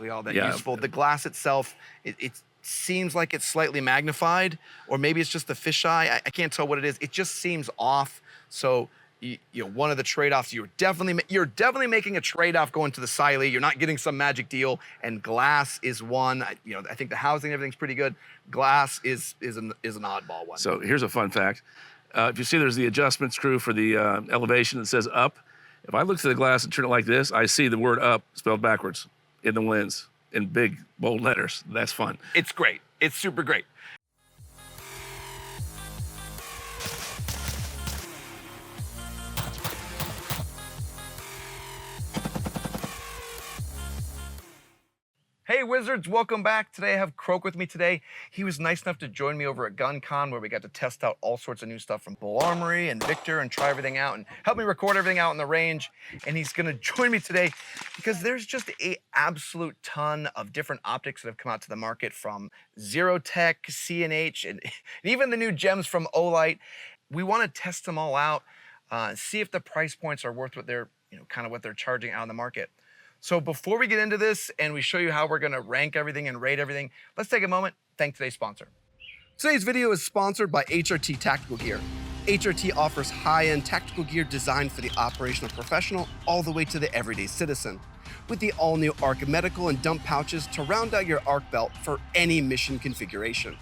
actually all that useful. The glass itself, it seems like it's slightly magnified, or maybe it's just the fisheye. I can't tell what it is. It just seems off. So you know, one of the trade-offs, you're definitely making a trade-off going to the Cylee. You're not getting some magic deal, and glass is one. You know, I think the housing and everything's pretty good. Glass is an oddball one. So here's a fun fact. If you see there's the adjustment screw for the elevation that says up. If I look to the glass and turn it like this, I see the word up spelled backwards in the lens in big, bold letters. That's fun. It's great. It's super great. Hey Wizards, welcome back. Today I have Croak with me today. He was nice enough to join me over at GunCon, where we got to test out all sorts of new stuff from Bull Armory and Victor and try everything out and help me record everything out in the range. And he's gonna join me today because there's just an absolute ton of different optics that have come out to the market, from Zerotech, C&H, and even the new gems from Olight. We wanna test them all out, see if the price points are worth what they're, kind of what they're charging out in the market. So before we get into this and we show you how we're gonna rank everything and rate everything, let's take a moment, thank today's sponsor. Today's video is sponsored by HRT Tactical Gear. HRT offers high-end tactical gear designed for the operational professional all the way to the everyday citizen, with the all-new ARC medical and dump pouches to round out your ARC belt for any mission configuration.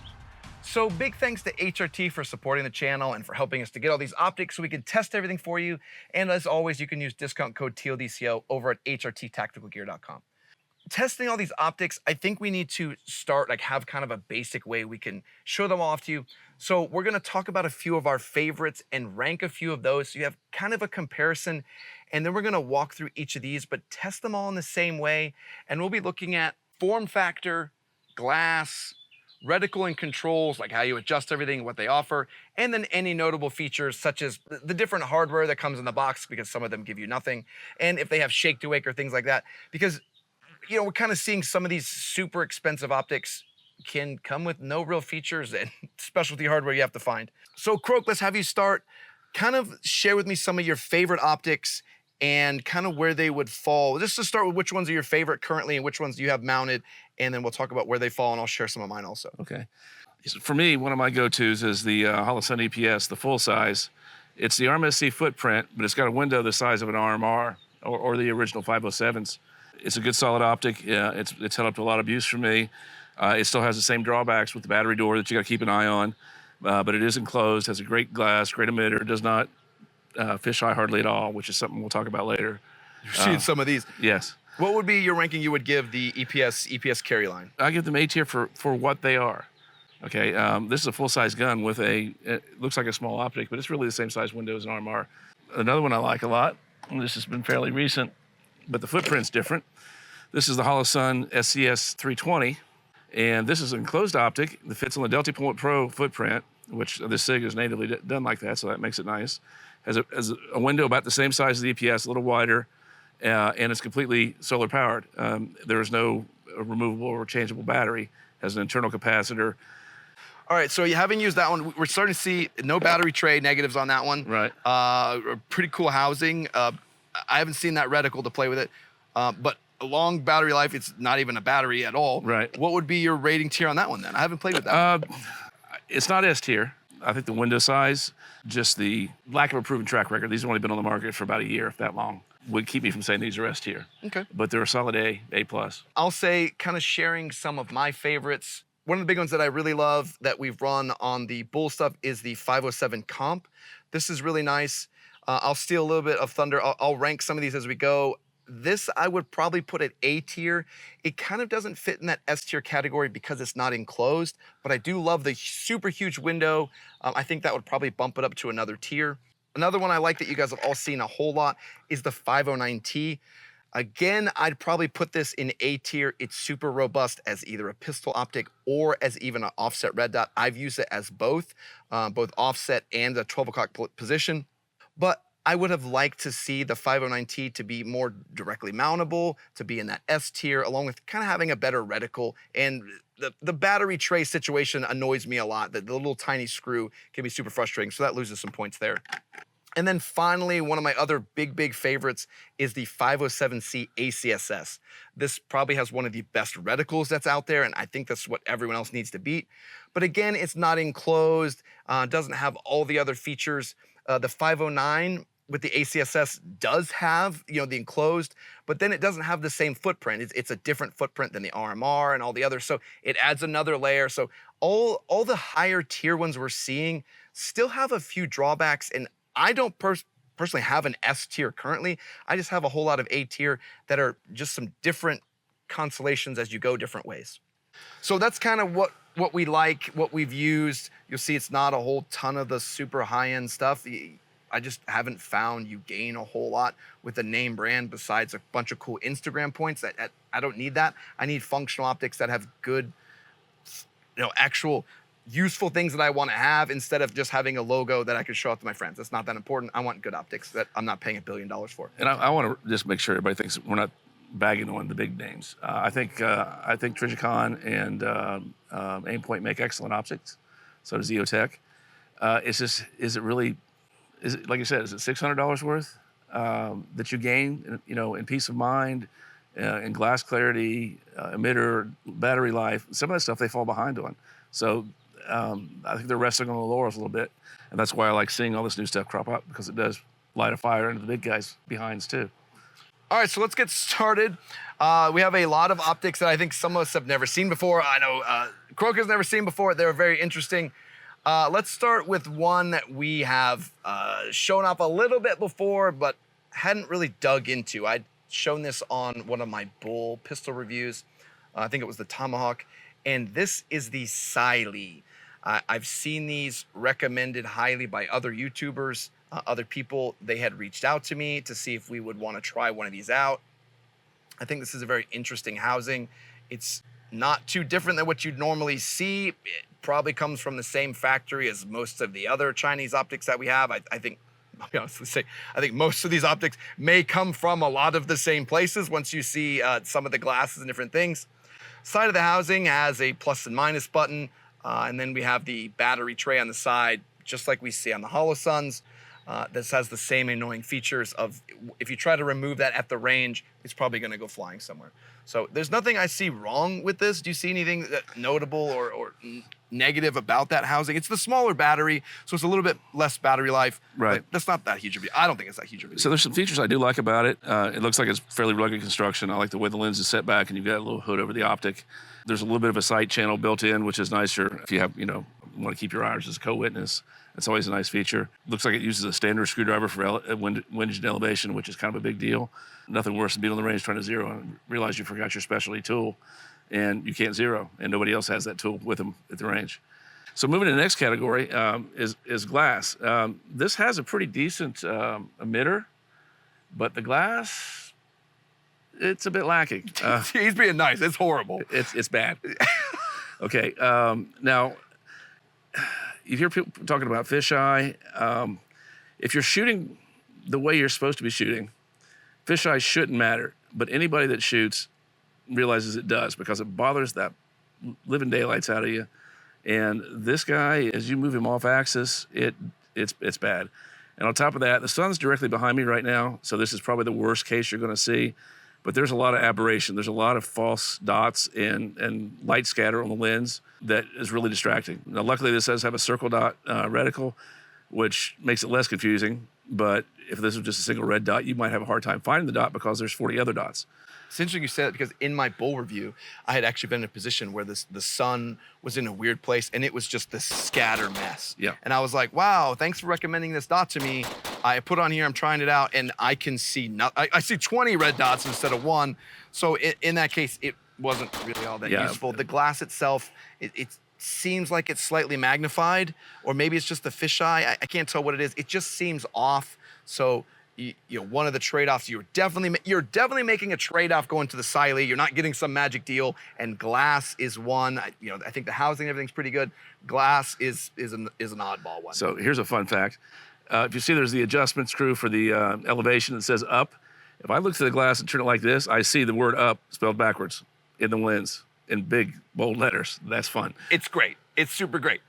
So big thanks to HRT for supporting the channel and for helping us to get all these optics so we can test everything for you. And as always, you can use discount code TLDco over at hrttacticalgear.com. Testing all these optics, I think we need to start, have kind of a basic way we can show them off to you. So we're gonna talk about a few of our favorites and rank a few of those so you have kind of a comparison. And then we're gonna walk through each of these, but test them all in the same way. And we'll be looking at form factor, glass, reticle and controls, like how you adjust everything, what they offer, and then any notable features such as the different hardware that comes in the box, because some of them give you nothing, and if they have shake to wake or things like that, because we're kind of seeing some of these super expensive optics can come with no real features and specialty hardware you have to find. So Croak, let's have you start. Kind of share with me some of your favorite optics and kind of where they would fall. Just to start with, which ones are your favorite currently and which ones do you have mounted, and then we'll talk about where they fall and I'll share some of mine also. Okay. For me, one of my go-tos is the Holosun EPS, the full size. It's the RMSC footprint, but it's got a window the size of an RMR or the original 507s. It's a good solid optic. Yeah, it's held up to a lot of abuse for me. It still has the same drawbacks with the battery door that you got to keep an eye on, but it is enclosed, has a great glass, great emitter, does not fisheye hardly at all, which is something we'll talk about later. You've seen some of these. Yes. What would be your ranking you would give the EPS carry line? I give them A tier for what they are. Okay, this is a full-size gun with it looks like a small optic, but it's really the same size window as an RMR. Another one I like a lot, and this has been fairly recent, but the footprint's different. This is the Holosun SCS 320, and this is an enclosed optic that fits on the Delta Point Pro footprint, which the SIG is natively done like that, so that makes it nice. Has a window about the same size as the EPS, a little wider, and it's completely solar powered. There is no removable or changeable battery. Has an internal capacitor. All right, so you haven't used that one. We're starting to see no battery tray negatives on that one. Right. Pretty cool housing. I haven't seen that reticle to play with it, but a long battery life. It's not even a battery at all. Right. What would be your rating tier on that one then? I haven't played with that one. It's not S tier. I think the window size, just the lack of a proven track record. These have only been on the market for about a year, if that long, would keep me from saying these are S tier. Okay. But they're a solid A plus. I'll say, kind of sharing some of my favorites. One of the big ones that I really love that we've run on the Bull stuff is the 507 Comp. This is really nice. I'll steal a little bit of thunder. I'll rank some of these as we go. This I would probably put at A tier. It kind of doesn't fit in that S tier category because it's not enclosed, but I do love the super huge window. I think that would probably bump it up to another tier. Another one I like that you guys have all seen a whole lot is the 509T. Again, I'd probably put this in A tier. It's super robust as either a pistol optic or as even an offset red dot. I've used it as both offset and a 12 o'clock position. But I would have liked to see the 509T to be more directly mountable, to be in that S tier, along with kind of having a better reticle. And the battery tray situation annoys me a lot. The little tiny screw can be super frustrating, so that loses some points there. And then finally, one of my other big favorites is the 507C ACSS. This probably has one of the best reticles that's out there, and I think that's what everyone else needs to beat. But again, it's not enclosed, doesn't have all the other features. The 509 with the ACSS does have, the enclosed, but then it doesn't have the same footprint. It's a different footprint than the RMR and all the others, so it adds another layer. So all the higher tier ones we're seeing still have a few drawbacks, and I don't personally have an S tier currently. I just have a whole lot of A tier that are just some different constellations as you go different ways. So that's kind of what we like, what we've used. You'll see it's not a whole ton of the super high-end stuff. I just haven't found you gain a whole lot with a name brand besides a bunch of cool Instagram points. I don't need that. I need functional optics that have good, actual useful things that I want to have instead of just having a logo that I can show off to my friends. That's not that important. I want good optics that I'm not paying $1 billion for. And I want to just make sure everybody thinks we're not bagging on the big names. I think Triticon and Aimpoint make excellent optics. So does Zerotech. Is it like you said, is it $600 worth that you gain, in peace of mind, in glass clarity, emitter, battery life? Some of that stuff they fall behind on. So I think they're resting on the laurels a little bit, and that's why I like seeing all this new stuff crop up, because it does light a fire into the big guys' behinds too. All right, so let's get started. We have a lot of optics that I think some of us have never seen before. I know Croak has never seen before. They're very interesting. Let's start with one that we have shown off a little bit before, but hadn't really dug into. I'd shown this on one of my bull pistol reviews. I think it was the Tomahawk. And this is the Cylee. I've seen these recommended highly by other YouTubers, other people. They had reached out to me to see if we would want to try one of these out. I think this is a very interesting housing. It's not too different than what you'd normally see. It probably comes from the same factory as most of the other Chinese optics that we have. I think, I'll be honest with you, I think most of these optics may come from a lot of the same places once you see some of the glasses and different things. Side of the housing has a plus and minus button, and then we have the battery tray on the side, just like we see on the Holosuns. This has the same annoying features of, if you try to remove that at the range, it's probably going to go flying somewhere. So there's nothing I see wrong with this. Do you see anything notable or negative about that housing? It's the smaller battery, so it's a little bit less battery life. Right. But that's not that huge of a deal. I don't think it's that huge of a deal. So there's some features I do like about it. It looks like it's fairly rugged construction. I like the way the lens is set back and you've got a little hood over the optic. There's a little bit of a sight channel built in, which is nicer if you have, want to keep your eyes as a co-witness. It's always a nice feature. Looks like it uses a standard screwdriver for windage and elevation, which is kind of a big deal. Nothing worse than being on the range trying to zero and realize you forgot your specialty tool and you can't zero, and nobody else has that tool with them at the range. So moving to the next category is glass. This has a pretty decent emitter, but the glass, it's a bit lacking. He's being nice. It's horrible. It's bad. Okay. Now, you hear people talking about fisheye. If you're shooting the way you're supposed to be shooting, fisheye shouldn't matter. But anybody that shoots realizes it does, because it bothers that living daylights out of you. And this guy, as you move him off axis, it's bad. And on top of that, the sun's directly behind me right now, so this is probably the worst case you're going to see. But there's a lot of aberration. There's a lot of false dots and light scatter on the lens that is really distracting. Now, luckily, this does have a circle dot reticle, which makes it less confusing. But if this was just a single red dot, you might have a hard time finding the dot because there's 40 other dots. It's interesting you said that, because in my bull review, I had actually been in a position where the sun was in a weird place and it was just this scatter mess. Yeah. And I was like, wow, thanks for recommending this dot to me. I put on here, I'm trying it out, and I can see I see 20 red dots instead of one. So in that case, it wasn't really all that useful. The glass itself, it seems like it's slightly magnified, or maybe it's just the fisheye. I can't tell what it is. It just seems off. So one of the trade-offs, you're definitely making a trade-off going to the Cylee. You're not getting some magic deal, and glass is one. I think the housing and everything's pretty good. Glass is an oddball one. So here's a fun fact. If you see there's the adjustment screw for the elevation that says up. If I look to the glass and turn it like this, I see the word up spelled backwards in the lens in big, bold letters. That's fun. It's great. It's super great.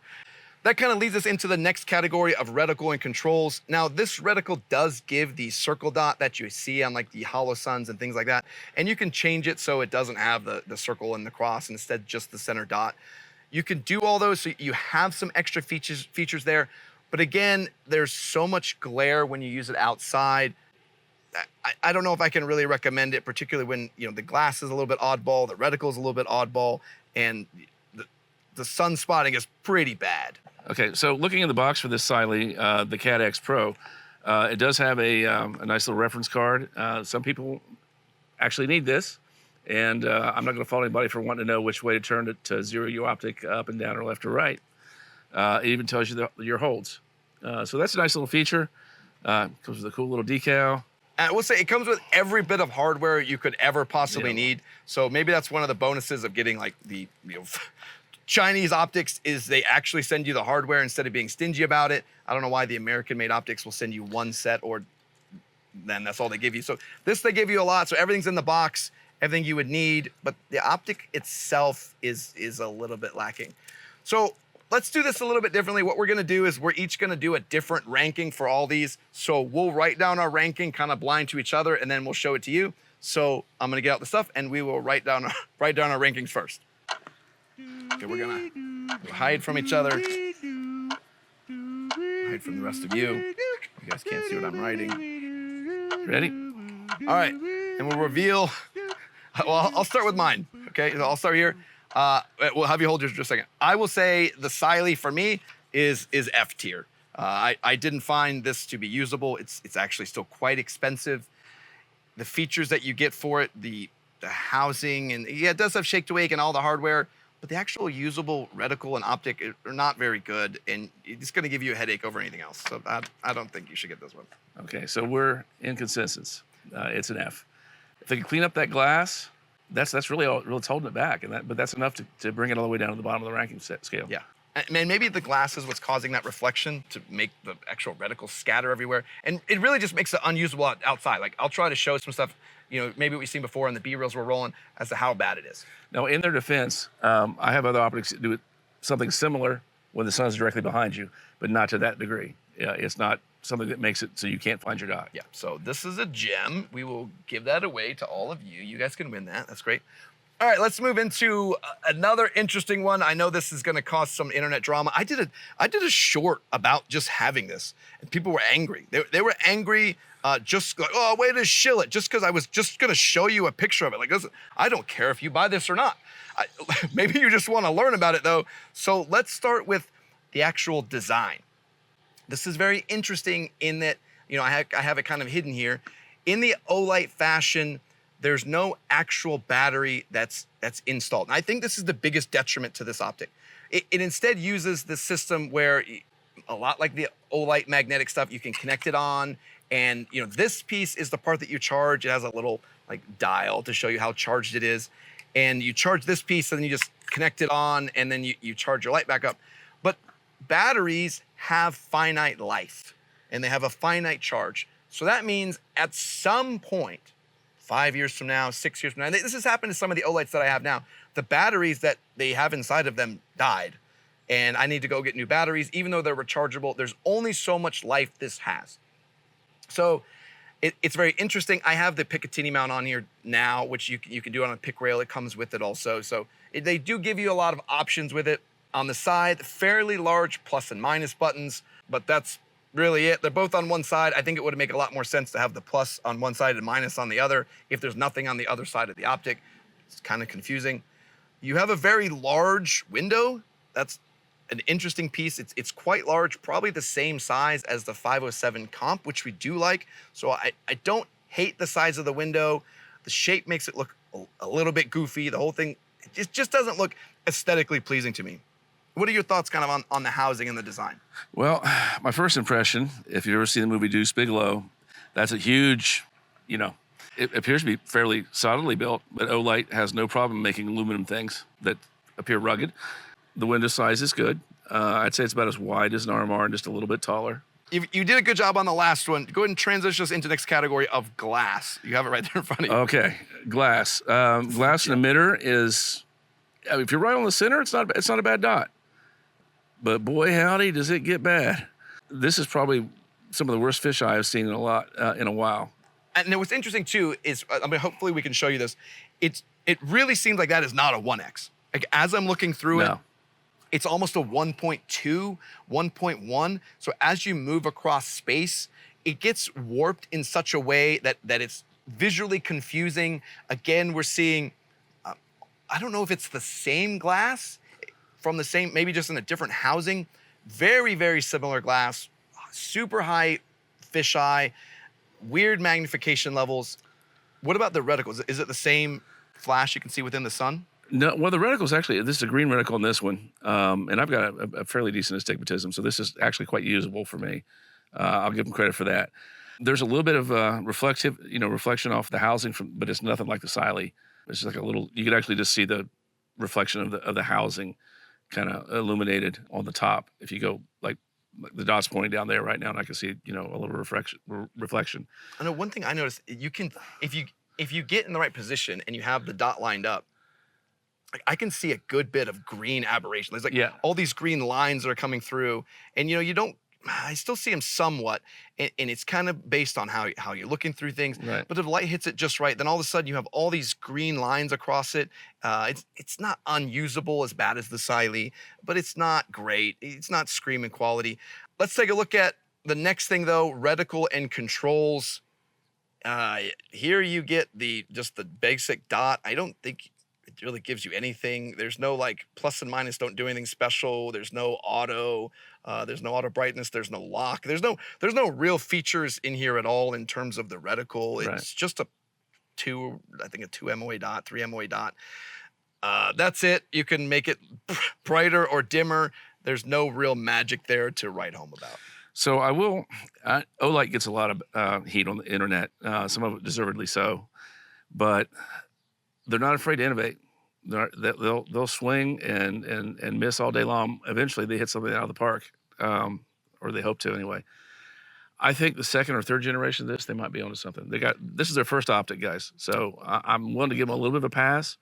that kind of leads us into the next category of reticle and controls. Now, this reticle does give the circle dot that you see on like the Holosuns and things like that. And you can change it so it doesn't have the circle and the cross, and instead just the center dot. You can do all those, so you have some extra features there. But again, there's so much glare when you use it outside. I don't know if I can really recommend it, particularly when the glass is a little bit oddball, the reticle is a little bit oddball, and the sunspotting is pretty bad. Okay, so looking in the box for this Cylee, the Cat X Pro, it does have a nice little reference card. Some people actually need this, and I'm not going to fault anybody for wanting to know which way to turn it to zero your optic up and down or left or right. It even tells you your holds. So that's a nice little feature. Comes with a cool little decal. I will say it comes with every bit of hardware you could ever possibly need. So maybe that's one of the bonuses of getting like the Chinese optics is they actually send you the hardware instead of being stingy about it. I don't know why the American-made optics will send you one set or then that's all they give you. So this, they give you a lot. So everything's in the box, everything you would need, but the optic itself is a little bit lacking. So let's do this a little bit differently. What we're gonna do is we're each gonna do a different ranking for all these. So we'll write down our ranking kind of blind to each other, and then we'll show it to you. So I'm gonna get out the stuff and we will write down our rankings first. Okay, we're gonna hide from each other. Hide from the rest of you. You guys can't see what I'm writing. Ready? All right, and we'll reveal. Well, I'll start with mine. Okay, so I'll start here. We'll have you hold yours just a second. I will say the Cylee for me is F tier. I didn't find this to be usable. It's actually still quite expensive. The features that you get for it, the housing, and yeah, it does have shake to wake and all the hardware, but the actual usable reticle and optic are not very good, and it's going to give you a headache over anything else. So I don't think you should get this one. Okay, so we're in consensus. It's an F. If they can clean up that glass, that's really all it's holding it back, but that's enough to bring it all the way down to the bottom of the ranking scale. Yeah. And maybe the glass is what's causing that reflection to make the actual reticle scatter everywhere. And it really just makes it unusable outside. Like, I'll try to show some stuff, maybe what we've seen before in the B-reels we're rolling as to how bad it is. Now, in their defense, I have other optics that do something similar when the sun's directly behind you, but not to that degree. It's not something that makes it so you can't find your dot. Yeah, so this is a gem. We will give that away to all of you. You guys can win that. That's great. All right, let's move into another interesting one. I know this is going to cause some internet drama. I did a short about just having this, and people were angry. They were angry, just like, oh, way to shill it, just because I was just going to show you a picture of it. Like, listen, I don't care if you buy this or not. Maybe you just want to learn about it though. So let's start with the actual design. This is very interesting in that, I have it kind of hidden here. In the Olight fashion, there's no actual battery that's installed. And I think this is the biggest detriment to this optic. It instead uses the system where, a lot like the Olight magnetic stuff, you can connect it on, and this piece is the part that you charge. It has a little like dial to show you how charged it is. And you charge this piece, and then you just connect it on, and then you charge your light back up. But batteries have finite life, and they have a finite charge. So that means at some point, 5 years from now, 6 years from now, and this has happened to some of the Olights that I have now, the batteries that they have inside of them died, and I need to go get new batteries. Even though they're rechargeable, there's only so much life this has. So it's very interesting. I have the Picatinny mount on here now, which you can do on a pick rail. It comes with it also. So they do give you a lot of options with it. On the side, fairly large plus and minus buttons, but that's really it. They're both on one side. I think it would make a lot more sense to have the plus on one side and minus on the other if there's nothing on the other side of the optic. It's kind of confusing. You have a very large window. That's an interesting piece. It's quite large, probably the same size as the 507 comp, which we do like. So I don't hate the size of the window. The shape makes it look a little bit goofy. The whole thing, it just doesn't look aesthetically pleasing to me. What are your thoughts kind of on the housing and the design? Well, my first impression, if you ever see the movie Deuce Bigelow, that's a huge, it appears to be fairly solidly built, but Olight has no problem making aluminum things that appear rugged. The window size is good. I'd say it's about as wide as an RMR and just a little bit taller. You did a good job on the last one. Go ahead and transition us into the next category of glass. You have it right there in front of you. Okay, glass. Glass and emitter is, if you're right on the center, it's not a bad dot. but boy, howdy, does it get bad. This is probably some of the worst fisheye I've seen in a while. And what's interesting too is, I mean, hopefully we can show you this. It really seems like that is not a 1X. Like as I'm looking through it, it's almost a 1.2, 1.1. So as you move across space, it gets warped in such a way that it's visually confusing. Again, we're seeing, I don't know if it's the same glass from the same, maybe just in a different housing. Very, very similar glass, super high fisheye, weird magnification levels. What about the reticles? Is it the same flash you can see within the sun? No, well, the reticles actually, this is a green reticle in this one, and I've got a fairly decent astigmatism, so this is actually quite usable for me. I'll give them credit for that. There's a little bit of reflection off the housing, but it's nothing like the Cylee. It's just like a little, you could actually just see the reflection of the housing kind of illuminated on the top. If you go like the dot's pointing down there right now, and I can see, a little reflection. I know one thing I noticed, you can, if you get in the right position and you have the dot lined up, like I can see a good bit of green aberration. There's like all these green lines that are coming through, and I still see them somewhat, and it's kind of based on how you're looking through things. Right. But if the light hits it just right, then all of a sudden you have all these green lines across it. It's not unusable as bad as the Cylee, but it's not great. It's not screaming quality. Let's take a look at the next thing though, reticle and controls. Here you get just the basic dot. I don't think it really gives you anything. There's no like plus and minus don't do anything special. There's no auto. There's no auto brightness. There's no lock. There's no real features in here at all in terms of the reticle. It's just a 2 MOA dot, 3 MOA dot. That's it. You can make it brighter or dimmer. There's no real magic there to write home about. So Olight gets a lot of heat on the internet, some of it deservedly so, but they're not afraid to innovate. They'll swing and miss all day long. Eventually, they hit something out of the park, or they hope to anyway. I think the second or third generation of this, they might be onto something. This is their first optic, guys. So I'm willing to give them a little bit of a pass.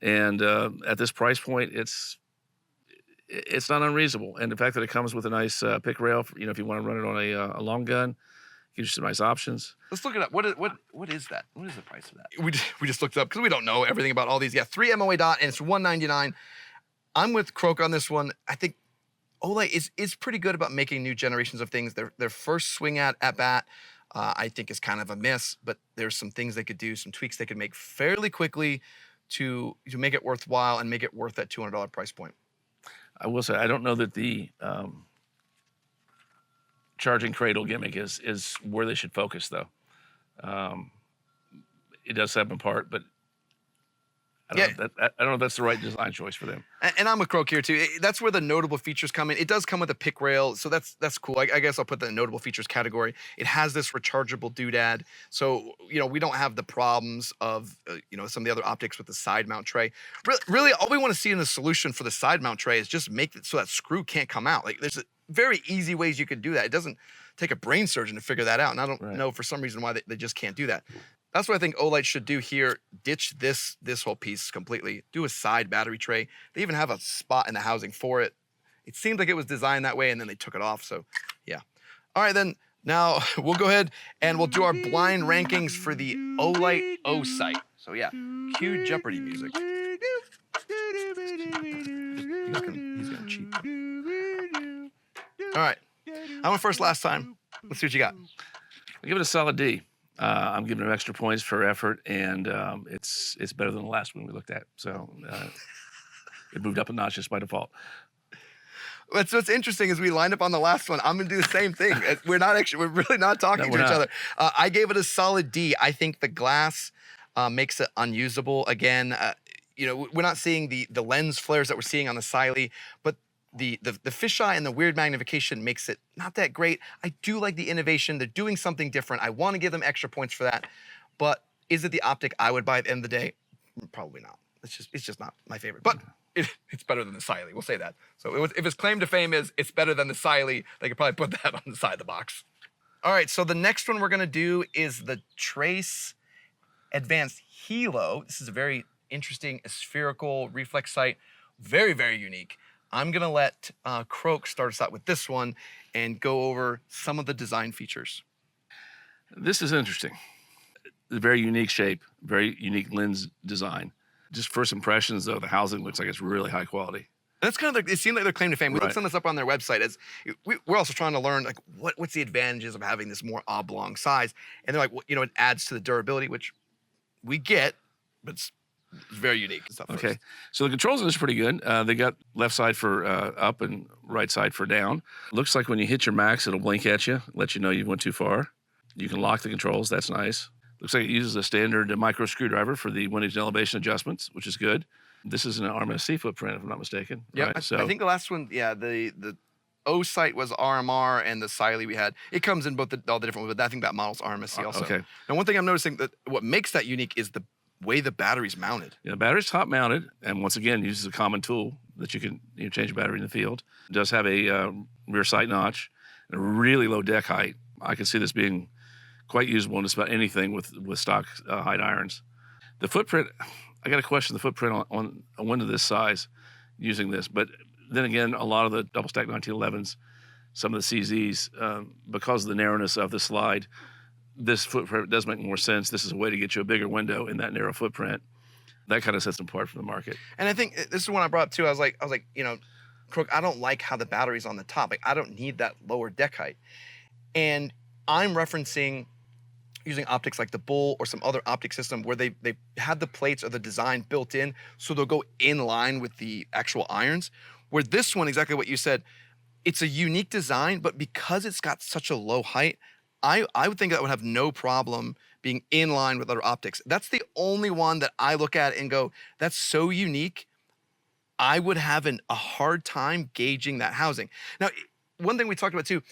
And at this price point, it's not unreasonable. And the fact that it comes with a nice pick rail, if you want to run it on a long gun, gives you some nice options. Let's look it up. What is that? What is the price of that? We just looked it up because we don't know everything about all these. Yeah, 3 MOA dot, and it's $199. I'm with Croak on this one. I think Olight is pretty good about making new generations of things. Their first swing at bat, I think, is kind of a miss, but there's some things they could do, some tweaks they could make fairly quickly to make it worthwhile and make it worth that $200 price point. I will say, I don't know that the charging cradle gimmick is where they should focus, though. It does set them apart, but I don't know if that's the right design choice for them. And I'm with Croak here too. That's where the notable features come in. It does come with a pick rail, so that's cool. I guess I'll put that in notable features category. It has this rechargeable doodad, so we don't have the problems of some of the other optics with the side mount tray. Really, all we want to see in the solution for the side mount tray is just make it so that screw can't come out. Like there's very easy ways you could do that. It doesn't take a brain surgeon to figure that out, and I don't know for some reason why they just can't do that. That's what I think Olight should do here. Ditch this whole piece completely. Do a side battery tray. They even have a spot in the housing for it. It seemed like it was designed that way, and then they took it off. So, yeah. All right, then. Now we'll go ahead and we'll do our blind rankings for the Olight OSight. So yeah, cue Jeopardy music. He's gonna cheat. All right. I went first last time. Let's see what you got. I'll give it a solid D. I'm giving them extra points for effort, and it's better than the last one we looked at. So it moved up a notch just by default. What's interesting is we lined up on the last one. I'm gonna do the same thing. We're really not talking to each other. I gave it a solid D. I think the glass makes it unusable. Again, we're not seeing the lens flares that we're seeing on the Cylee, but the fisheye and the weird magnification makes it not that great. I do like the innovation. They're doing something different. I want to give them extra points for that. But is it the optic I would buy at the end of the day? Probably not. It's just not my favorite. But it's better than the Cylee. We'll say that. So if its claim to fame is it's better than the Cylee, they could probably put that on the side of the box. All right, so the next one we're gonna do is the Trace Advanced Helo. This is a very interesting spherical reflex sight. Very, very unique. I'm gonna let Croak start us out with this one and go over some of the design features. This is interesting. A very unique shape, very unique lens design. Just first impressions, though, the housing looks like it's really high quality. That's kind of it seemed like their claim to fame. We Right. looked some of this up on their website as we're also trying to learn like what's the advantages of having this more oblong size. And they're like, well, it adds to the durability, which we get, but it's very unique and stuff. Okay, so the controls on this are pretty good. They got left side for up and right side for down. Looks like when you hit your max, it'll blink at you, let you know you went too far. You can lock the controls. That's nice. Looks like it uses a standard micro screwdriver for the windage and elevation adjustments, which is good. This is an RMSC footprint, if I'm not mistaken. Yeah, Right? So I think the last one, yeah, the OSight was RMR, and the Cylee we had. It comes in all the different ones, but I think that model's RMSC also. okay. And one thing I'm noticing that what makes that unique is the way the battery's mounted. Yeah, the battery's top mounted, and once again, uses a common tool that you can change a battery in the field. It does have a rear sight notch and a really low deck height. I can see this being quite usable in just about anything with stock height irons. The footprint, I got to question the footprint on a window this size using this, but then again, a lot of the double stack 1911s, some of the CZs, because of the narrowness of the slide, this footprint does make more sense. This is a way to get you a bigger window in that narrow footprint. That kind of sets them apart from the market. And I think this is one I brought up too. I was like, Croak, I don't like how the battery's on the top. Like, I don't need that lower deck height. And I'm referencing using optics like the Bull or some other optic system where they have the plates or the design built in, so they'll go in line with the actual irons. Where this one, exactly what you said, it's a unique design, but because it's got such a low height, I would think that would have no problem being in line with other optics. That's the only one that I look at and go, that's so unique. I would have a hard time gauging that housing. Now, one thing we talked about too,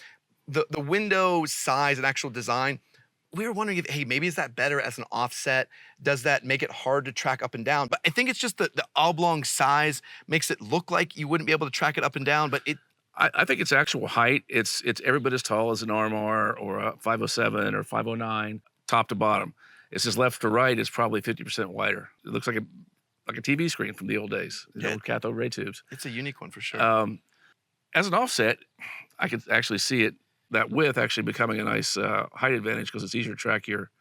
the window size and actual design, we were wondering if, hey, maybe is that better as an offset? Does that make it hard to track up and down? But I think it's just the oblong size makes it look like you wouldn't be able to track it up and down, but I think its actual height, it's every bit as tall as an RMR or a 507 or 509, top to bottom. It's just left to right is probably 50% wider. It looks like a TV screen from the old days, the old cathode ray tubes. It's a unique one for sure. As an offset, I could actually see that width actually becoming a nice height advantage because it's easier to track your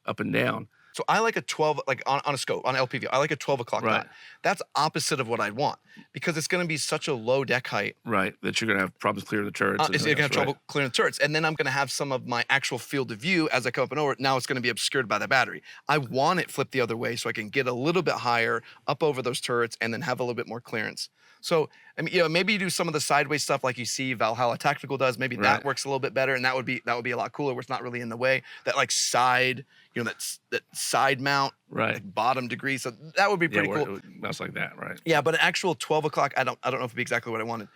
up and down. So I like a 12, like on a scope, on LPV, I like a 12 o'clock Right. dot. That's opposite of what I'd want because it's going to be such a low deck height. Right, that you're going to have problems clearing the turrets. You're going to have trouble clearing the turrets. And then I'm going to have some of my actual field of view as I come up and over. Now it's going to be obscured by the battery. I want it flipped the other way so I can get a little bit higher up over those turrets and then have a little bit more clearance. So, I mean, maybe you do some of the sideways stuff like you see Valhalla Tactical does. Maybe that works a little bit better, and that would be a lot cooler where it's not really in the way. That like side, that side mount, like bottom degree. So that would be pretty cool. That's like that, right? Yeah, but an actual 12 o'clock, I don't know if it'd be exactly what I wanted.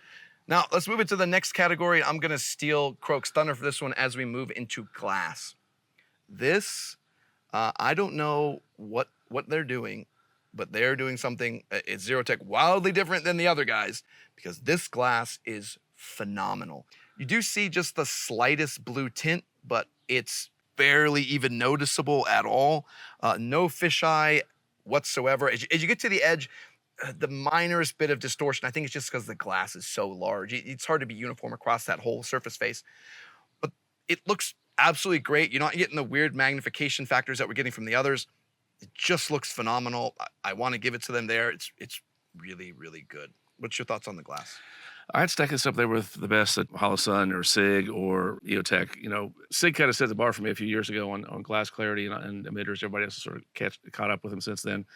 Now let's move into the next category. I'm gonna steal Croak's thunder for this one as we move into glass. This, I don't know what they're doing, but they're doing something at Zerotech wildly different than the other guys because this glass is phenomenal. You do see just the slightest blue tint, but it's barely even noticeable at all. No fisheye whatsoever. As you get to the edge, the minorest bit of distortion, I think it's just because the glass is so large. It's hard to be uniform across that whole surface face. But it looks absolutely great. You're not getting the weird magnification factors that we're getting from the others. It just looks phenomenal. I want to give it to them there. It's really, really good. What's your thoughts on the glass? I'd stack this up there with the best at Holosun or SIG or EOTech. SIG kind of set the bar for me a few years ago on glass clarity and emitters. Everybody else has sort of caught up with them since then.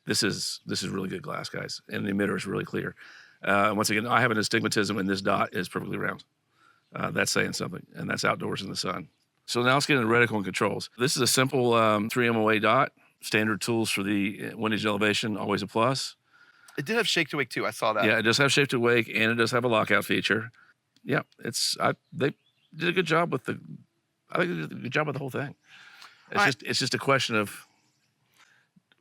This is really good glass, guys, and the emitter is really clear. Once again, I have an astigmatism, and this dot is perfectly round. That's saying something, and that's outdoors in the sun. So now let's get into reticle and controls. This is a simple 3 MOA dot. Standard tools for the windage elevation, always a plus. It did have shake to wake too. I saw that. Yeah, it does have shape to wake, and it does have a lockout feature. Yeah, they did a good job with the. I think they did a good job with the whole thing. It's just a question of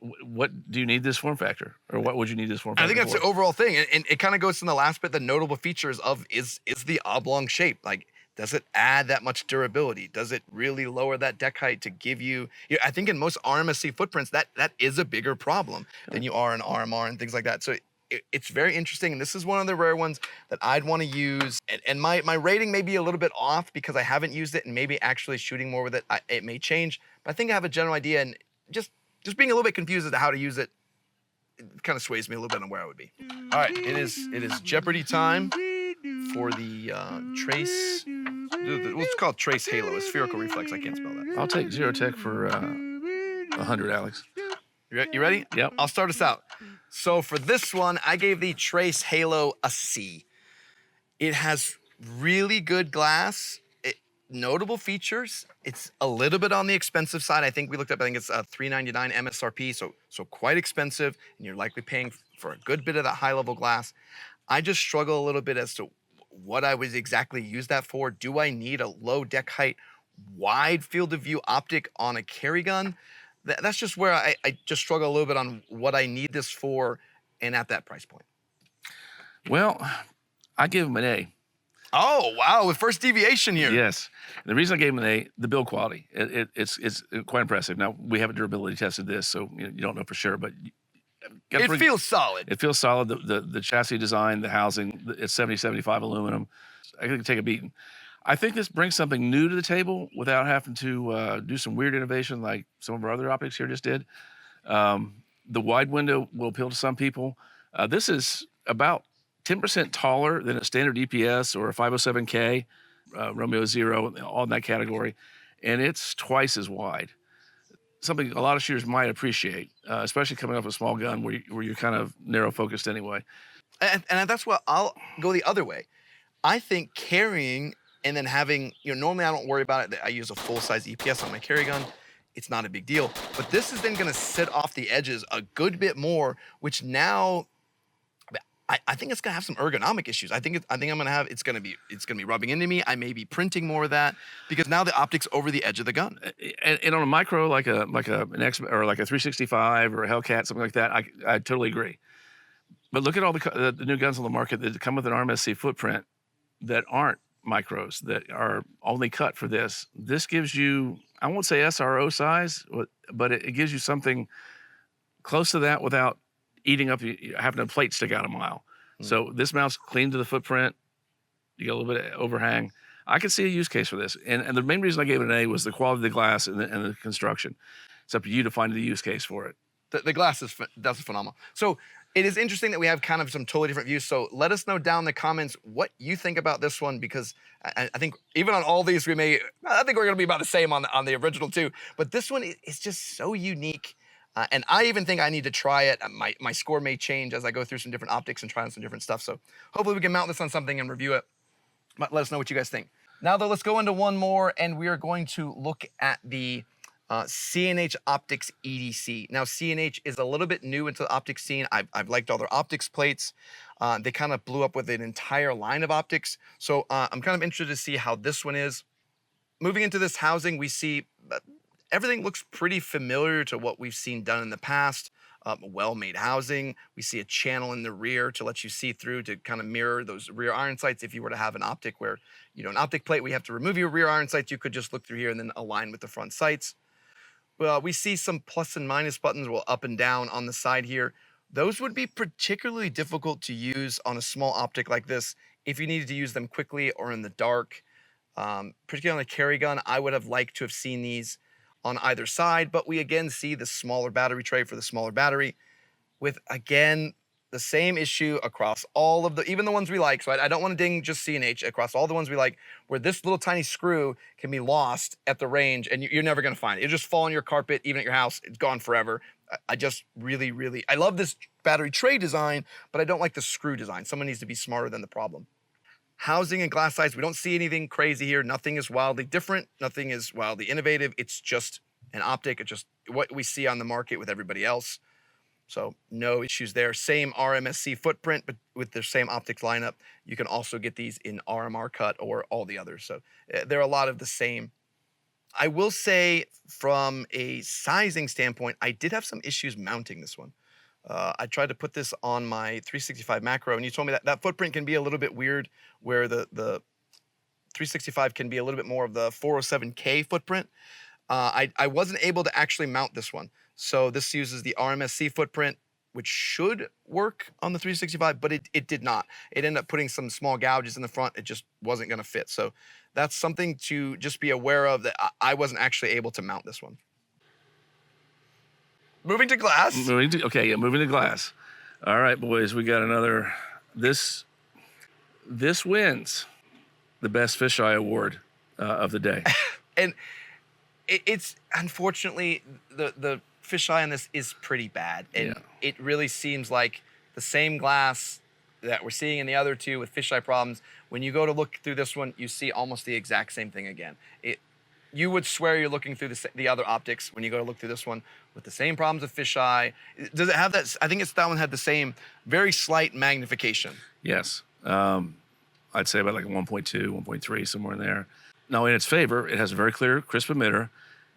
what do you need this form factor, or what would you need this form factor? I think that's the overall thing, and it kind of goes to the last bit. The notable features of is the oblong shape. Like, does it add that much durability? Does it really lower that deck height to give you? I think in most RMSC footprints, that is a bigger problem than you are in RMR and things like that. So it's very interesting, and this is one of the rare ones that I'd want to use. And my rating may be a little bit off because I haven't used it, and maybe actually shooting more with it, it may change. But I think I have a general idea, and just being a little bit confused as to how to use it, it kind of sways me a little bit on where I would be. All right, it is Jeopardy time for the Trace. What's called Trace Halo, a spherical reflex. I can't spell that. I'll take Zerotech for 100, Alex. You ready? Yep. I'll start us out. So for this one, I gave the Trace Halo a C. It has really good glass, notable features. It's a little bit on the expensive side. I think we looked up, I think it's $399 MSRP, so quite expensive, and you're likely paying for a good bit of that high-level glass. I just struggle a little bit as to what I would exactly use that for. Do I need a low deck height, wide field of view optic on a carry gun? That's just where I just struggle a little bit on what I need this for and at that price point. Well, I give him an A. Oh, wow, with first deviation here. Yes. The reason I gave him an A, the build quality. It's quite impressive. Now, we haven't durability tested this, so you don't know for sure, but it feels solid. It feels solid. The chassis design, the housing, it's 70-75 aluminum. I could take a beating. I think this brings something new to the table without having to do some weird innovation like some of our other optics here just did. The wide window will appeal to some people. This is about 10% taller than a standard EPS or a 507K, Romeo Zero, all in that category, and it's twice as wide. Something a lot of shooters might appreciate, especially coming off a small gun where you're kind of narrow focused anyway. And that's what I'll go the other way. I think carrying and then having, normally I don't worry about it. I use a full-size EPS on my carry gun. It's not a big deal. But this is then going to sit off the edges a good bit more, which now I think it's going to have some ergonomic issues. I think I'm going to have it's going to be rubbing into me. I may be printing more of that because now the optic's over the edge of the gun. And on a micro like an X or like a 365 or a Hellcat, something like that, I totally agree. But look at all the new guns on the market that come with an RMSC footprint that aren't micros, that are only cut for this. This gives you, I won't say SRO size, but it gives you something close to that without eating up, having a plate stick out a mile. So this mount's clean to the footprint. You get a little bit of overhang. I could see a use case for this. And the main reason I gave it an A was the quality of the glass and the construction. It's up to you to find the use case for it. The glass that's phenomenal. So it is interesting that we have kind of some totally different views. So let us know down in the comments what you think about this one, because I think even on all these I think we're going to be about the same on the original too. But this one is just so unique. And I even think I need to try it. My score may change as I go through some different optics and try on some different stuff. So hopefully we can mount this on something and review it. But let us know what you guys think. Now though, let's go into one more, and we are going to look at the C&H Optics EDC. Now C&H is a little bit new into the optics scene. I've liked all their optics plates. They kind of blew up with an entire line of optics. So I'm kind of interested to see how this one is. Moving into this housing, we see everything looks pretty familiar to what we've seen done in the past. Well-made housing. We see a channel in the rear to let you see through to kind of mirror those rear iron sights. If you were to have an optic where, an optic plate, we have to remove your rear iron sights, you could just look through here and then align with the front sights. Well, we see some plus and minus buttons, up and down on the side here. Those would be particularly difficult to use on a small optic like this if you needed to use them quickly or in the dark. Particularly on a carry gun, I would have liked to have seen these on either side, but we again see the smaller battery tray for the smaller battery with, again, the same issue across all of even the ones we like. So I don't want to ding just C&H, across all the ones we like, where this little tiny screw can be lost at the range and you're never going to find it. It'll just fall on your carpet, even at your house. It's gone forever. I just really, I love this battery tray design, but I don't like the screw design. Someone needs to be smarter than the problem. Housing and glass size, we don't see anything crazy here. Nothing is wildly different. Nothing is wildly innovative. It's just an optic. It's just what we see on the market with everybody else. So no issues there. Same RMSC footprint, but with the same optics lineup. You can also get these in RMR cut or all the others. So they're a lot of the same. I will say from a sizing standpoint, I did have some issues mounting this one. I tried to put this on my 365 macro, and you told me that footprint can be a little bit weird, where the 365 can be a little bit more of the 407K footprint. I wasn't able to actually mount this one. So this uses the RMSC footprint. which should work on the 365, but it did not. It ended up putting some small gouges in the front. It just wasn't going to fit. So that's something to just be aware of, that I wasn't actually able to mount this one. Moving to glass. Moving to glass. All right, boys, we got another. This wins the best fisheye award of the day. And it's unfortunately the fisheye on this is pretty bad, and it really seems like the same glass that we're seeing in the other two with fisheye problems. When you go to look through this one, you see almost the exact same thing again. You would swear you're looking through the other optics when you go to look through this one with the same problems of fisheye. Does it have that? I think that one had the same very slight magnification. Yes. I'd say about like a 1.2, 1.3, somewhere in there. Now, in its favor, it has a very clear, crisp emitter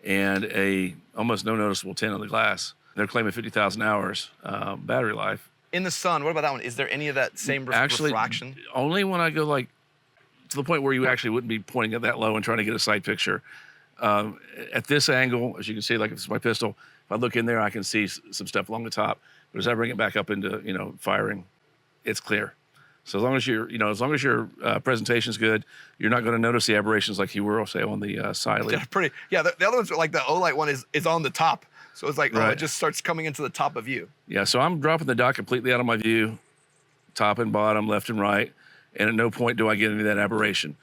and a almost no noticeable tint on the glass. They're claiming 50,000 hours battery life. In the sun, what about that one? Is there any of that same refraction? Only when I go like to the point where you actually wouldn't be pointing it that low and trying to get a sight picture. At this angle, as you can see, like if it's my pistol, if I look in there, I can see some stuff along the top. But as I bring it back up into firing, it's clear. So as long as your presentation's good, you're not going to notice the aberrations like you were, say, on the Cylee. Yeah, the other ones are like the Olight one is on the top. So it's like, right. It just starts coming into the top of view. Yeah, so I'm dropping the dot completely out of my view, top and bottom, left and right, and at no point do I get any of that aberration.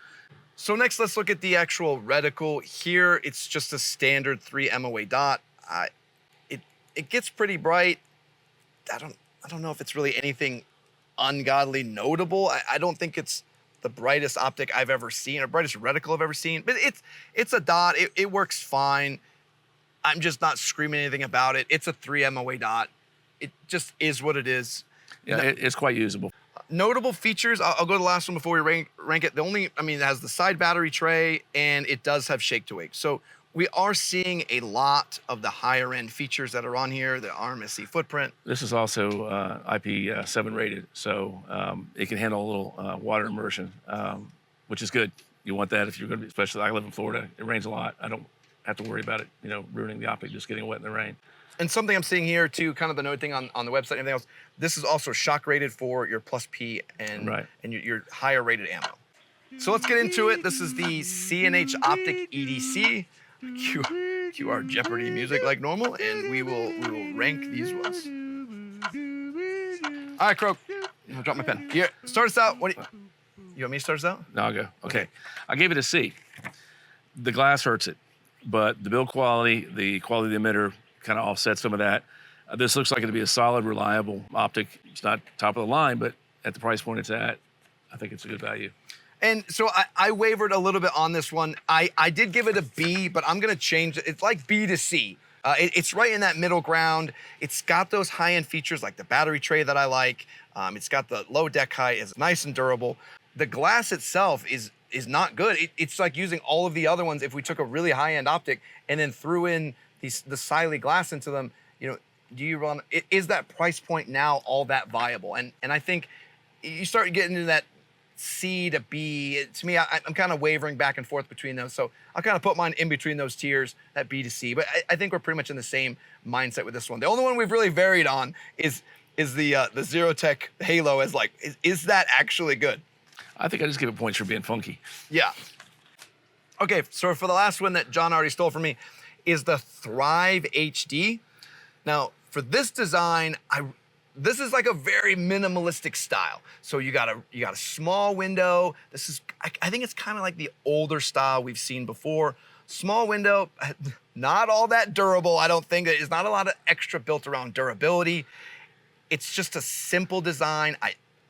So next, let's look at the actual reticle. Here, it's just a standard 3 MOA dot. It gets pretty bright. I don't know if it's really anything ungodly notable. I don't think it's the brightest optic I've ever seen, or brightest reticle I've ever seen, but it's a dot. It works fine. I'm just not screaming anything about it. It's a 3 MOA dot. It just is what it is. Yeah, it's quite usable. Notable features, I'll go to the last one before we rank it. It has the side battery tray, and it does have shake to wake. So we are seeing a lot of the higher end features that are on here, the RMSC footprint. This is also IP7 rated, so it can handle a little water immersion, which is good. You want that if you're going to be, especially I live in Florida, it rains a lot. I don't have to worry about it, ruining the optic, just getting wet in the rain. And something I'm seeing here too, kind of the note thing on the website and everything else, this is also shock rated for your plus P and your higher rated ammo. So let's get into it. This is the C&H Optic EDC. Cue our Jeopardy music like normal, and we will rank these ones. All right, Croak, I'll drop my pen. Here, start us out. You want me to start us out? No, I'll go. Okay. I gave it a C. The glass hurts it, but the build quality, the quality of the emitter kind of offsets some of that. This looks like it'll be a solid, reliable optic. It's not top of the line, but at the price point it's at, I think it's a good value. And so I wavered a little bit on this one. I did give it a B, but I'm going to change it. It's like B to C. It's right in that middle ground. It's got those high-end features like the battery tray that I like. It's got the low deck height. It's nice and durable. The glass itself is not good. It's like using all of the other ones. If we took a really high-end optic and then threw in the Cylee glass into them, is that price point now all that viable? And I think you start getting into that C to B. To me, I'm kind of wavering back and forth between those. So I'll kind of put mine in between those tiers, that B to C. But I think we're pretty much in the same mindset with this one. The only one we've really varied on is the Zerotech Halo. Is that actually good? I think I just give it points for being funky. Yeah. Okay, so for the last one that John already stole from me is the Thrive HD. Now, for this design, this is like a very minimalistic style. So you got a small window. This is, I think it's kind of like the older style we've seen before. Small window, not all that durable. I don't think there's not a lot of extra built around durability. It's just a simple design.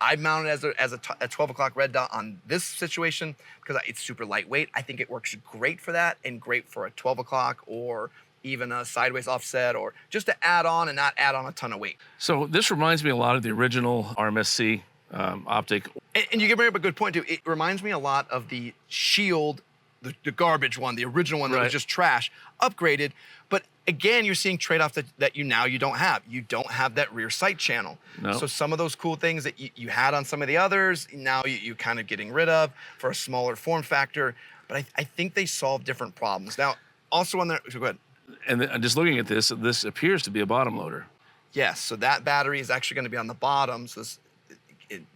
I mounted as a 12 o'clock red dot on this situation because it's super lightweight. I think it works great for that and great for a 12 o'clock or even a sideways offset, or just to add on and not add on a ton of weight. So this reminds me a lot of the original RMSC optic. And you bring up a good point too. It reminds me a lot of the Shield, the garbage one, the original one that was just trash, upgraded. But again, you're seeing trade-offs that you don't have. You don't have that rear sight channel. No. So some of those cool things that you had on some of the others, now you kind of getting rid of for a smaller form factor. But I think they solve different problems. Now, also on there, so go ahead. And just looking at this appears to be a bottom loader. Yes, so that battery is actually going to be on the bottom, so this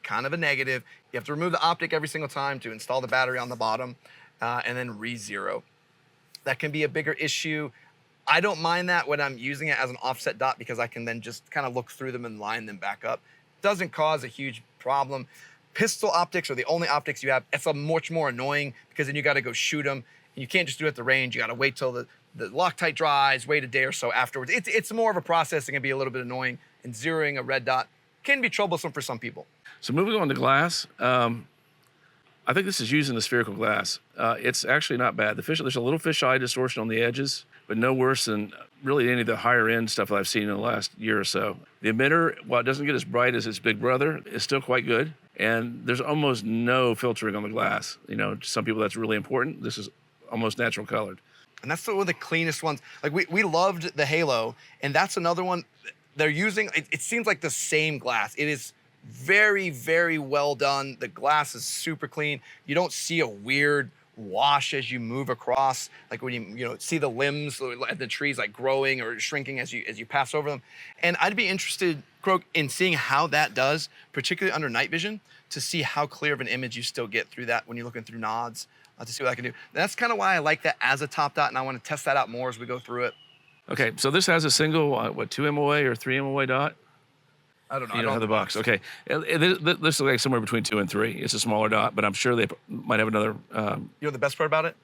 kind of a negative. You have to remove the optic every single time to install the battery on the bottom, and then re-zero. That can be a bigger issue. I don't mind that when I'm using it as an offset dot because I can then just kind of look through them and line them back up. Doesn't cause a huge problem. Pistol optics are the only optics you have. It's a much more annoying because then you got to go shoot them. And you can't just do it at the range. You got to wait till the Loctite dries, wait a day or so afterwards. It's more of a process. It can be a little bit annoying. And zeroing a red dot can be troublesome for some people. So moving on to glass, I think this is using the spherical glass. It's actually not bad. There's a little fisheye distortion on the edges, but no worse than really any of the higher end stuff that I've seen in the last year or so. The emitter, while it doesn't get as bright as its big brother, is still quite good. And there's almost no filtering on the glass. You know, to some people that's really important. This is almost natural colored. And that's one of the cleanest ones. Like we loved the Halo, and that's another one they're using. It seems like the same glass. It is very, very well done. The glass is super clean. You don't see a weird wash as you move across, like when you see the limbs and the trees like growing or shrinking as you pass over them. And I'd be interested, Croak, in seeing how that does, particularly under night vision, to see how clear of an image you still get through that when you're looking through nods, to see what I can do. That's kind of why I like that as a top dot, and I want to test that out more as we go through it. Okay, so this has a single, 2 MOA or 3 MOA dot? I don't know. You don't have the box. Okay. This looks like somewhere between 2 and 3. It's a smaller dot, but I'm sure they might have another. You know the best part about it?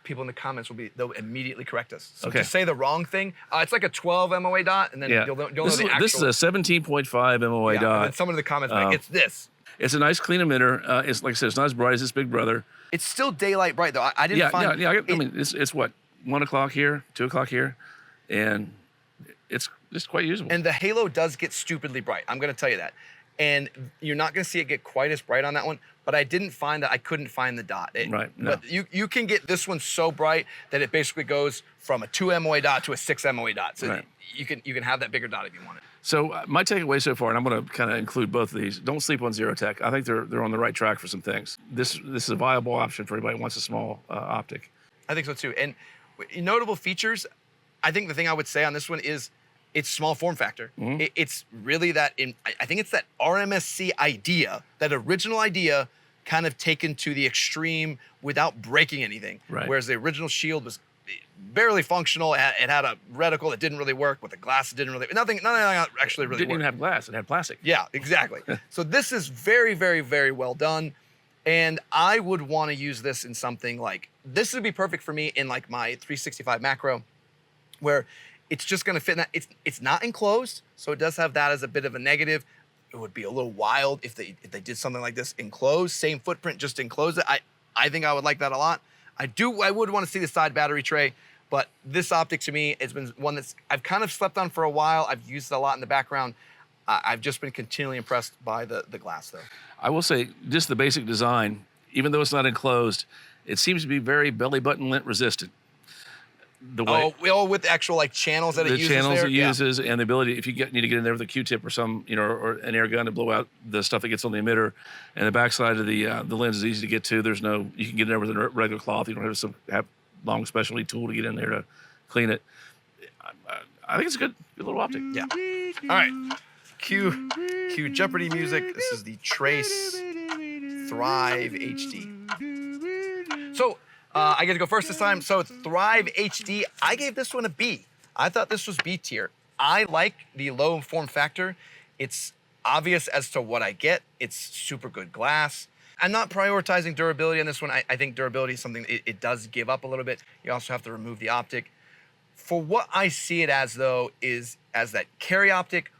People in the comments they'll immediately correct us. So okay. to say the wrong thing, it's like a 12 MOA dot, and then you'll know the actual. This is a 17.5 MOA dot. And then someone in the comments like, it's this. It's a nice clean emitter. It's like I said, it's not as bright as its big brother. It's still daylight bright though. I didn't find. Yeah. I mean, it's what, 1 o'clock here, 2 o'clock here, and it's quite usable. And the Halo does get stupidly bright. I'm going to tell you that. And you're not going to see it get quite as bright on that one. But I didn't find that. I couldn't find the dot. Right. No. But you can get this one so bright that it basically goes from a 2 MOA dot to a 6 MOA dot. So right. you can have that bigger dot if you want it. So my takeaway so far, and I'm going to kind of include both of these. Don't sleep on Zerotech. I think they're on the right track for some things. This is a viable option for anybody who wants a small optic. I think so too. And notable features, I think the thing I would say on this one is it's small form factor. Mm-hmm. It's really that I think it's that RMSC idea, that original idea kind of taken to the extreme without breaking anything. Right. Whereas the original shield was barely functional. It had a reticle that didn't really work, with the glass that didn't really, none of that actually really didn't worked. Even have glass, it had plastic. Yeah, exactly. So this is very, very, very well done. And I would want to use this in something like, this would be perfect for me in like my 365 macro, where it's just going to fit in that. It's not enclosed, so it does have that as a bit of a negative. It would be a little wild if they did something like this enclosed, same footprint, just enclose it. I think I would like that a lot. I would want to see the side battery tray, but this optic to me has been one I've kind of slept on for a while. I've used it a lot in the background. I've just been continually impressed by the glass though. I will say just the basic design, even though it's not enclosed, it seems to be very belly button lint resistant. The way with the actual like channels that it uses. The channels there? it uses, and the ability, if you need to get in there with a Q-tip or some, or an air gun to blow out the stuff that gets on the emitter, and the backside of the lens is easy to get to. You can get in there with a regular cloth. You don't have to have long specialty tool to get in there to clean it. I think it's a good little optic. Yeah. All right. Cue Jeopardy music. This is the Trace Thrive HD. So. I get to go first this time. So it's Thrive HD. I gave this one a B. I thought this was B tier. I like the low form factor. It's obvious as to what I get. It's super good glass. I'm not prioritizing durability on this one. I think durability is something it does give up a little bit. You also have to remove the optic. For what I see it as, though, is as that carry optic,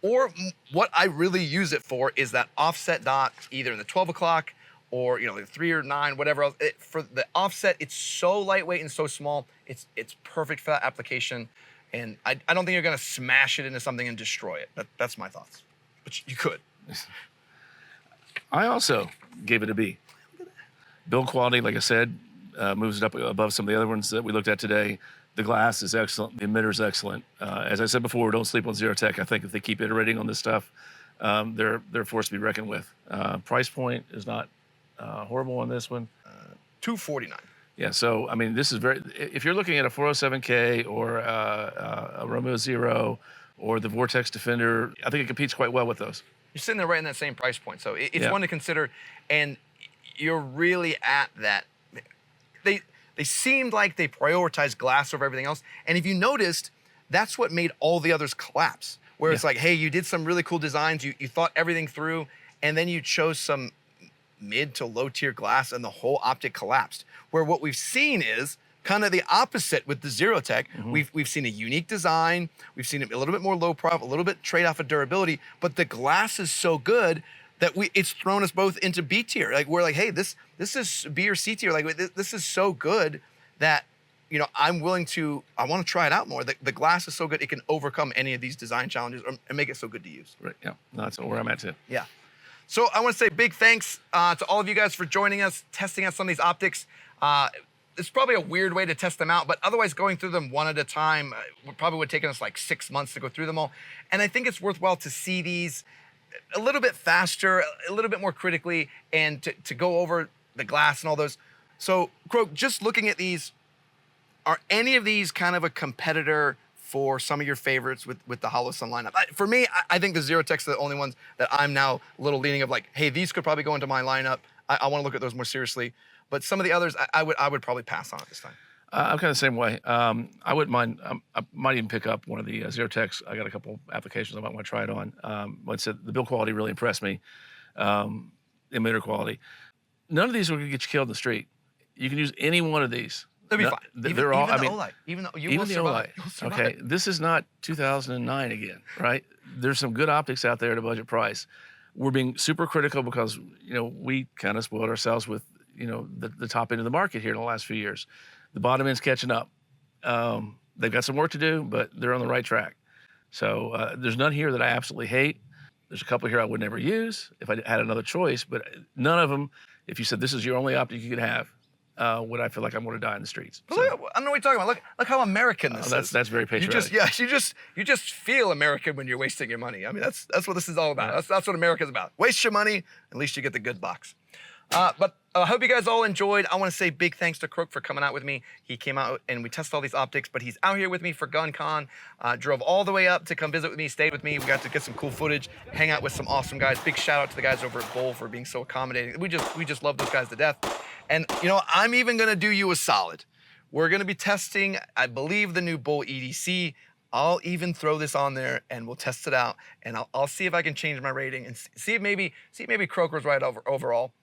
or what I really use it for is that offset dot, either in the 12 o'clock or the 3 or 9, whatever else. For the offset, it's so lightweight and so small. It's perfect for that application. And I don't think you're going to smash it into something and destroy it. That's my thoughts. But you could. I also gave it a B. Build quality, like I said, moves it up above some of the other ones that we looked at today. The glass is excellent. The emitter is excellent. As I said before, don't sleep on Zerotech. I think if they keep iterating on this stuff, they're a force to be reckoned with. Price point is not horrible on this one. $249. Yeah, so I mean, this is if you're looking at a 407K or a Romeo Zero or the Vortex Defender. I think it competes quite well with those. You're sitting there right in that same price point. So it's Yeah. one to consider. And you're really at that. They seemed like they prioritized glass over everything else. And if you noticed, that's what made all the others collapse. Where it's like, hey, you did some really cool designs, you thought everything through, and then you chose some mid to low tier glass and the whole optic collapsed. Where what we've seen is kind of the opposite with the Zerotech. We've seen a unique design, we've seen a little bit more low prof, a little bit trade off of durability, but the glass is so good that it's thrown us both into B tier. Like we're like, hey, this is B or C tier. Like this is so good that, you know, I want to try it out more. The glass is so good, it can overcome any of these design challenges and make it so good to use. Right, yeah, no, that's where I'm at too. Yeah. So I want to say big thanks to all of you guys for joining us, testing out some of these optics. It's probably a weird way to test them out, but otherwise going through them one at a time probably would have taken us like 6 months to go through them all. And I think it's worthwhile to see these a little bit faster, a little bit more critically, and to go over the glass and all those. So, Croak, just looking at these, are any of these kind of a competitor for some of your favorites with the Holosun lineup? For me, I think the Zerotechs are the only ones that I'm now a little leaning of like, hey, these could probably go into my lineup. I want to look at those more seriously. But some of the others, I would probably pass on at this time. I'm kind of the same way. I wouldn't mind. I might even pick up one of the Zerotechs. I got a couple applications I might want to try it on. Like I said, the build quality really impressed me. Emitter quality. None of these are going to get you killed in the street. You can use any one of these. They'll be fine. They're all. Even I the mean, Olight. Even the Olight. You'll survive. Okay, this is not 2009 again, right? There's some good optics out there at a budget price. We're being super critical because, you know, we kind of spoiled ourselves with, you know, the top end of the market here in the last few years. The bottom end's catching up. They've got some work to do, but they're on the right track. So there's none here that I absolutely hate. There's a couple here I would never use if I had another choice, but none of them, if you said this is your only optic you could have, would I feel like I'm going to die in the streets. So, Look, I don't know what you're talking about. Look how American this is. That's very patriotic. You just feel American when you're wasting your money. I mean, that's what this is all about. That's what America's about. Waste your money, at least you get the good box. But I hope you guys all enjoyed. I want to say big thanks to Croak for coming out with me. He came out and we tested all these optics, but he's out here with me for GunCon. Drove all the way up to come visit with me, stayed with me. We got to get some cool footage, hang out with some awesome guys. Big shout out to the guys over at Bull for being so accommodating. We just love those guys to death. And you know, I'm even gonna do you a solid. We're gonna be testing, I believe, the new Bull EDC. I'll even throw this on there and we'll test it out. And I'll see if I can change my rating and see if maybe Croak was right overall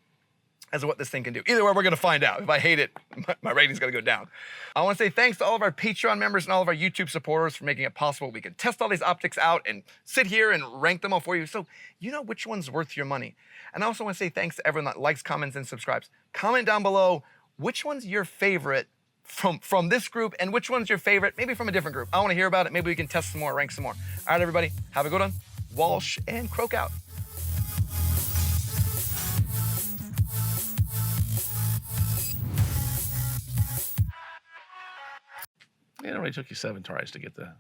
as to what this thing can do. Either way, we're gonna find out. If I hate it, my rating's gonna go down. I wanna say thanks to all of our Patreon members and all of our YouTube supporters for making it possible we can test all these optics out and sit here and rank them all for you so you know which one's worth your money. And I also wanna say thanks to everyone that likes, comments, and subscribes. Comment down below which one's your favorite from this group and which one's your favorite, maybe from a different group. I wanna hear about it. Maybe we can test some more, rank some more. All right, everybody, have a good one. Walsh and Croak out. It only took you 7 tries to get the